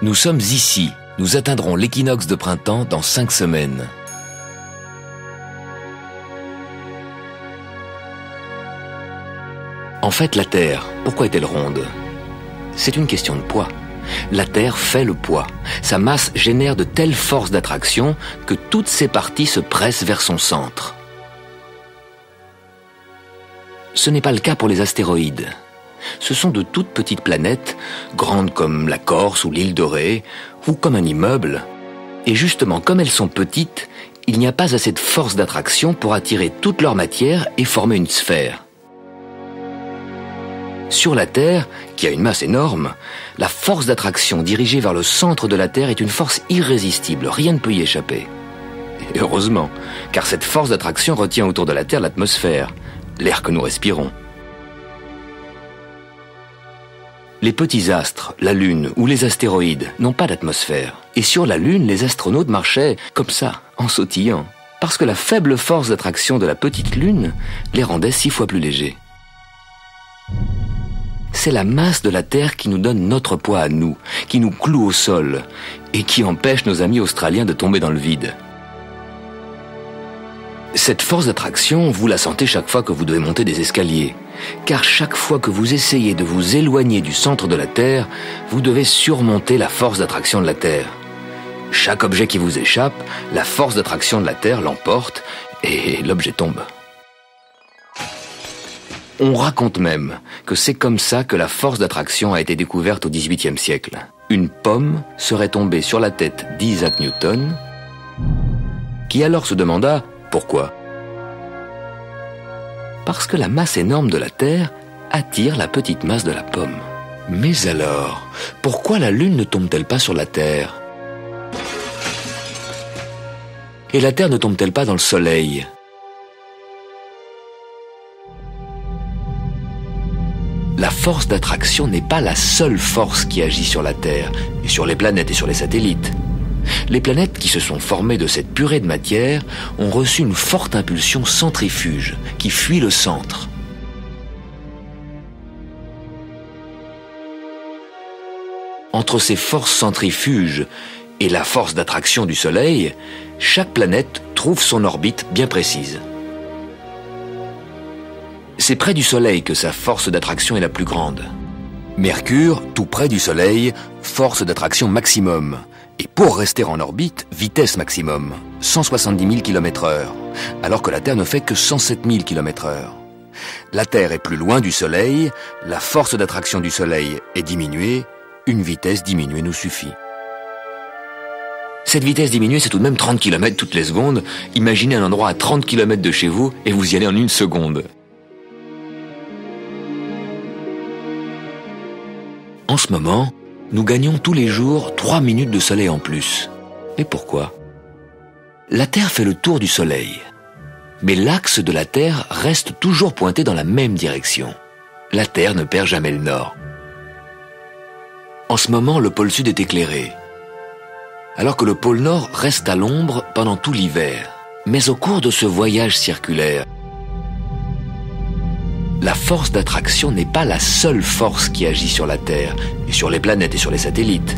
Nous sommes ici. Nous atteindrons l'équinoxe de printemps dans 5 semaines. En fait, la Terre, pourquoi est-elle ronde? C'est une question de poids. La Terre fait le poids. Sa masse génère de telles forces d'attraction que toutes ses parties se pressent vers son centre. Ce n'est pas le cas pour les astéroïdes. Ce sont de toutes petites planètes, grandes comme la Corse ou l'île de Ré, ou comme un immeuble. Et justement, comme elles sont petites, il n'y a pas assez de force d'attraction pour attirer toute leur matière et former une sphère. Sur la Terre, qui a une masse énorme, la force d'attraction dirigée vers le centre de la Terre est une force irrésistible, rien ne peut y échapper. Et heureusement, car cette force d'attraction retient autour de la Terre l'atmosphère, l'air que nous respirons. Les petits astres, la Lune ou les astéroïdes n'ont pas d'atmosphère. Et sur la Lune, les astronautes marchaient comme ça, en sautillant, parce que la faible force d'attraction de la petite Lune les rendait 6 fois plus légers. C'est la masse de la Terre qui nous donne notre poids à nous, qui nous cloue au sol et qui empêche nos amis australiens de tomber dans le vide. Cette force d'attraction, vous la sentez chaque fois que vous devez monter des escaliers, car chaque fois que vous essayez de vous éloigner du centre de la Terre, vous devez surmonter la force d'attraction de la Terre. Chaque objet qui vous échappe, la force d'attraction de la Terre l'emporte et l'objet tombe. On raconte même que c'est comme ça que la force d'attraction a été découverte au XVIIIe siècle. Une pomme serait tombée sur la tête d'Isaac Newton, qui alors se demanda pourquoi. Parce que la masse énorme de la Terre attire la petite masse de la pomme. Mais alors, pourquoi la Lune ne tombe-t-elle pas sur la Terre? Et la Terre ne tombe-t-elle pas dans le Soleil? La force d'attraction n'est pas la seule force qui agit sur la Terre, et sur les planètes et sur les satellites. Les planètes qui se sont formées de cette purée de matière ont reçu une forte impulsion centrifuge qui fuit le centre. Entre ces forces centrifuges et la force d'attraction du Soleil, chaque planète trouve son orbite bien précise. C'est près du Soleil que sa force d'attraction est la plus grande. Mercure, tout près du Soleil, force d'attraction maximum. Et pour rester en orbite, vitesse maximum, 170 000 km/h, alors que la Terre ne fait que 107 000 km/h. La Terre est plus loin du Soleil, la force d'attraction du Soleil est diminuée, une vitesse diminuée nous suffit. Cette vitesse diminuée, c'est tout de même 30 km toutes les secondes. Imaginez un endroit à 30 km de chez vous et vous y allez en 1 seconde. En ce moment, nous gagnons tous les jours 3 minutes de soleil en plus. Et pourquoi? La Terre fait le tour du Soleil. Mais l'axe de la Terre reste toujours pointé dans la même direction. La Terre ne perd jamais le nord. En ce moment, le pôle sud est éclairé, alors que le pôle nord reste à l'ombre pendant tout l'hiver. Mais au cours de ce voyage circulaire, la force d'attraction n'est pas la seule force qui agit sur la Terre, et sur les planètes et sur les satellites.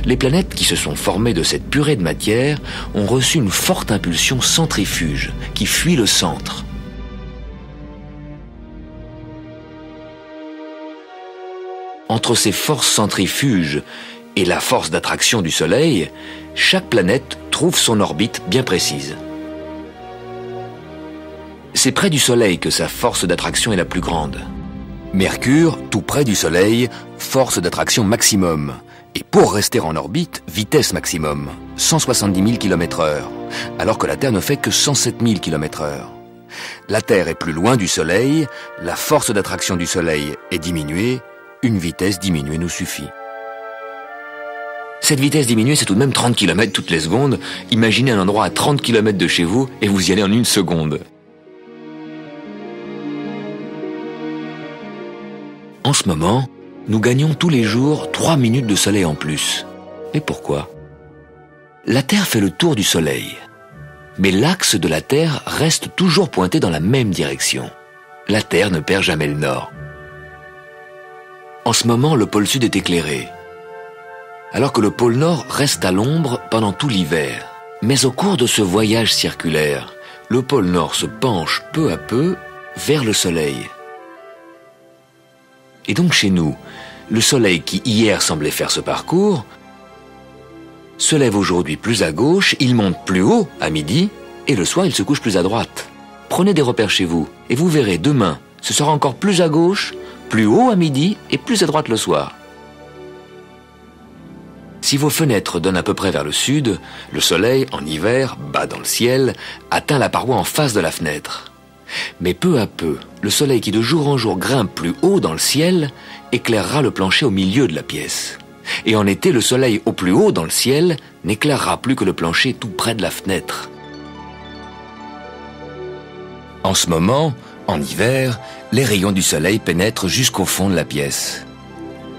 Les planètes qui se sont formées de cette purée de matière ont reçu une forte impulsion centrifuge qui fuit le centre. Entre ces forces centrifuges et la force d'attraction du Soleil, chaque planète trouve son orbite bien précise. C'est près du Soleil que sa force d'attraction est la plus grande. Mercure, tout près du Soleil, force d'attraction maximum. Et pour rester en orbite, vitesse maximum, 170 000 km/h, alors que la Terre ne fait que 107 000 km/h. La Terre est plus loin du Soleil, la force d'attraction du Soleil est diminuée, une vitesse diminuée nous suffit. Cette vitesse diminuée, c'est tout de même 30 km toutes les secondes. Imaginez un endroit à 30 km de chez vous et vous y allez en 1 seconde. En ce moment, nous gagnons tous les jours 3 minutes de soleil en plus. Et pourquoi? La Terre fait le tour du Soleil. Mais l'axe de la Terre reste toujours pointé dans la même direction. La Terre ne perd jamais le nord. En ce moment, le pôle sud est éclairé, alors que le pôle Nord reste à l'ombre pendant tout l'hiver. Mais au cours de ce voyage circulaire, le pôle Nord se penche peu à peu vers le Soleil. Et donc chez nous, le Soleil qui hier semblait faire ce parcours se lève aujourd'hui plus à gauche, il monte plus haut à midi, et le soir il se couche plus à droite. Prenez des repères chez vous, et vous verrez demain, ce sera encore plus à gauche, plus haut à midi et plus à droite le soir. Si vos fenêtres donnent à peu près vers le sud, le soleil, en hiver, bas dans le ciel, atteint la paroi en face de la fenêtre. Mais peu à peu, le soleil qui de jour en jour grimpe plus haut dans le ciel, éclairera le plancher au milieu de la pièce. Et en été, le soleil au plus haut dans le ciel n'éclairera plus que le plancher tout près de la fenêtre. En ce moment, en hiver, les rayons du soleil pénètrent jusqu'au fond de la pièce.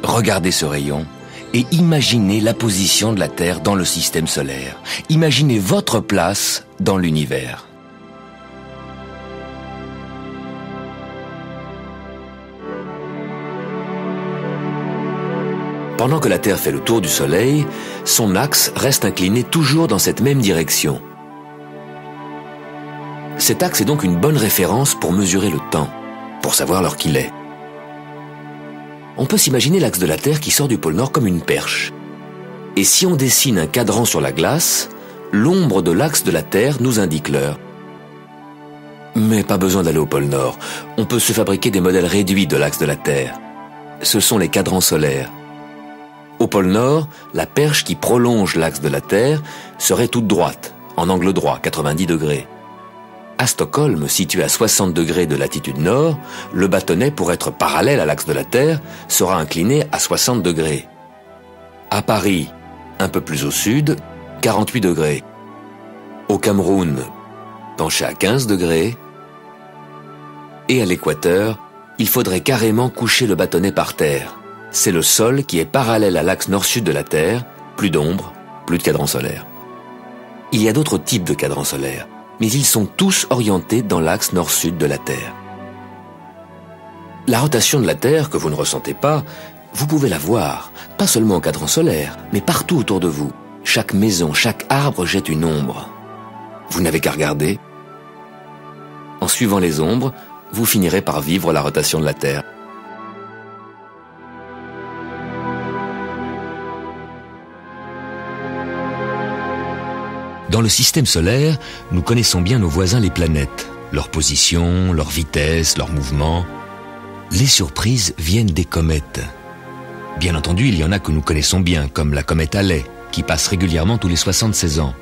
Regardez ce rayon et imaginez la position de la Terre dans le système solaire. Imaginez votre place dans l'univers. Pendant que la Terre fait le tour du Soleil, son axe reste incliné toujours dans cette même direction. Cet axe est donc une bonne référence pour mesurer le temps, pour savoir l'heure qu'il est. On peut s'imaginer l'axe de la Terre qui sort du pôle Nord comme une perche. Et si on dessine un cadran sur la glace, l'ombre de l'axe de la Terre nous indique l'heure. Mais pas besoin d'aller au pôle Nord. On peut se fabriquer des modèles réduits de l'axe de la Terre. Ce sont les cadrans solaires. Au pôle Nord, la perche qui prolonge l'axe de la Terre serait toute droite, en angle droit, 90 degrés. À Stockholm, situé à 60 degrés de latitude nord, le bâtonnet, pour être parallèle à l'axe de la Terre, sera incliné à 60 degrés. À Paris, un peu plus au sud, 48 degrés. Au Cameroun, penché à 15 degrés. Et à l'équateur, il faudrait carrément coucher le bâtonnet par terre. C'est le sol qui est parallèle à l'axe nord-sud de la Terre, plus d'ombre, plus de cadran solaire. Il y a d'autres types de cadrans solaires, mais ils sont tous orientés dans l'axe nord-sud de la Terre. La rotation de la Terre, que vous ne ressentez pas, vous pouvez la voir, pas seulement au cadran solaire, mais partout autour de vous. Chaque maison, chaque arbre jette une ombre. Vous n'avez qu'à regarder. En suivant les ombres, vous finirez par vivre la rotation de la Terre. Dans le système solaire, nous connaissons bien nos voisins les planètes, leur position, leur vitesse, leur mouvement. Les surprises viennent des comètes. Bien entendu, il y en a que nous connaissons bien, comme la comète Halley, qui passe régulièrement tous les 76 ans.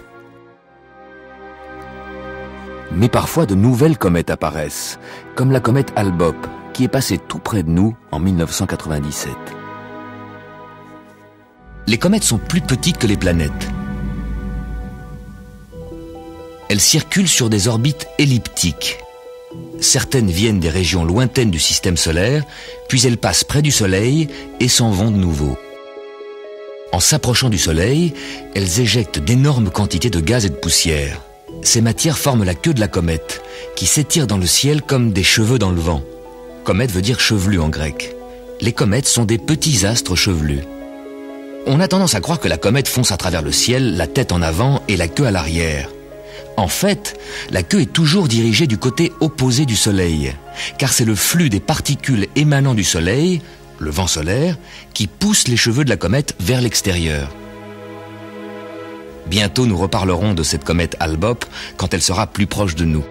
Mais parfois de nouvelles comètes apparaissent, comme la comète Hale-Bopp, qui est passée tout près de nous en 1997. Les comètes sont plus petites que les planètes. Elles circulent sur des orbites elliptiques. Certaines viennent des régions lointaines du système solaire, puis elles passent près du Soleil et s'en vont de nouveau. En s'approchant du Soleil, elles éjectent d'énormes quantités de gaz et de poussière. Ces matières forment la queue de la comète, qui s'étire dans le ciel comme des cheveux dans le vent. Comète veut dire chevelu en grec. Les comètes sont des petits astres chevelus. On a tendance à croire que la comète fonce à travers le ciel, la tête en avant et la queue à l'arrière. En fait, la queue est toujours dirigée du côté opposé du Soleil, car c'est le flux des particules émanant du Soleil, le vent solaire, qui pousse les cheveux de la comète vers l'extérieur. Bientôt, nous reparlerons de cette comète Hale-Bopp quand elle sera plus proche de nous.